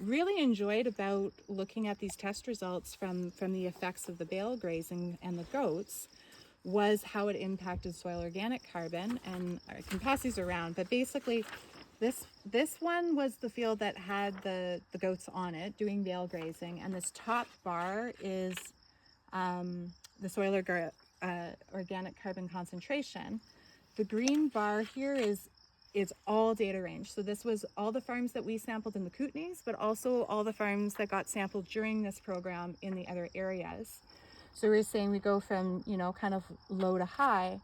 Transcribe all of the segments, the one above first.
really enjoyed about looking at these test results from the effects of the bale grazing and the goats was how it impacted soil organic carbon. And I can pass these around, but basically this one was the field that had the goats on it doing bale grazing, and this top bar is the soil organic carbon concentration. The green bar here is all data range. So this was all the farms that we sampled in the Kootenays, but also all the farms that got sampled during this program in the other areas. So we're saying we go from, you know, kind of low to high.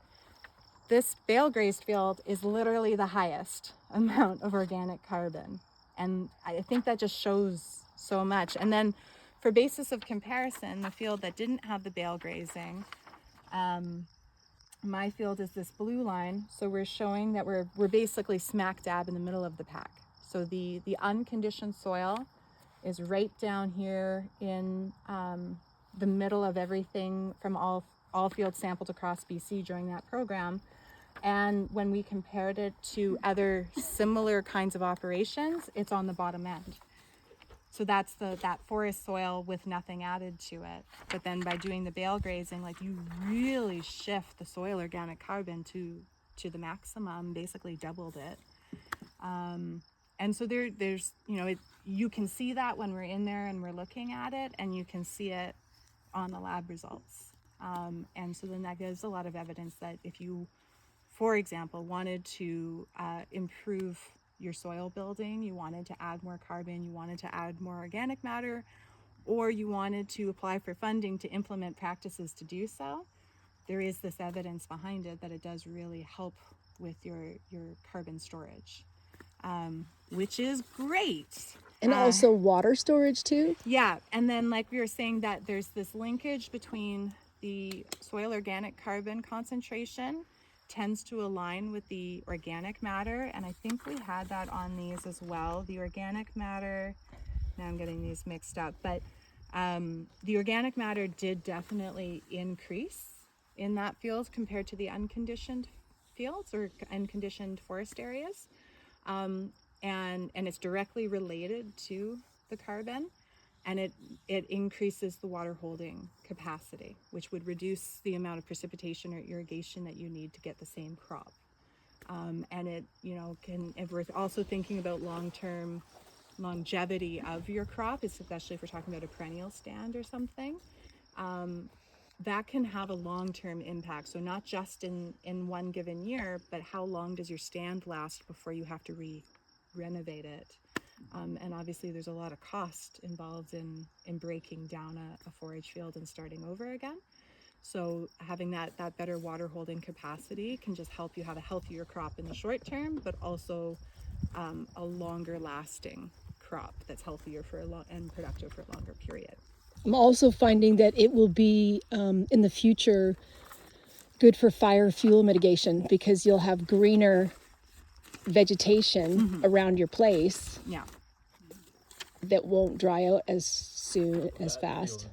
This bale grazed field is literally the highest amount of organic carbon. And I think that just shows so much. And then for basis of comparison, the field that didn't have the bale grazing, my field is this blue line. So we're showing that we're basically smack dab in the middle of the pack. So the unconditioned soil is right down here in the middle of everything from all fields sampled across BC during that program. And when we compared it to other similar kinds of operations, it's on the bottom end. So that's that forest soil with nothing added to it. But then by doing the bale grazing, like, you really shift the soil organic carbon to the maximum, basically doubled it. And so there's, you know, you can see that when we're in there and we're looking at it, and you can see it on the lab results. And so then that gives a lot of evidence that if you, for example, wanted to improve your soil building, you wanted to add more carbon, you wanted to add more organic matter, or you wanted to apply for funding to implement practices to do so, there is this evidence behind it that it does really help with your carbon storage, which is great. And also water storage too? Yeah, and then like we were saying, that there's this linkage between the soil organic carbon concentration tends to align with the organic matter, and I think we had that on these as well. The organic matter, now I'm getting these mixed up, but the organic matter did definitely increase in that field compared to the unconditioned fields or unconditioned forest areas, and it's directly related to the carbon. And it increases the water holding capacity, which would reduce the amount of precipitation or irrigation that you need to get the same crop. And it, you know, if we're also thinking about long-term longevity of your crop, especially if we're talking about a perennial stand or something, that can have a long-term impact. So not just in one given year, but how long does your stand last before you have to renovate it? And obviously there's a lot of cost involved in breaking down a forage field and starting over again. So having that better water holding capacity can just help you have a healthier crop in the short term, but also a longer lasting crop that's healthier and productive for a longer period. I'm also finding that it will be in the future good for fire fuel mitigation, because you'll have greener vegetation around your place. Yeah. That won't dry out as soon, as fast.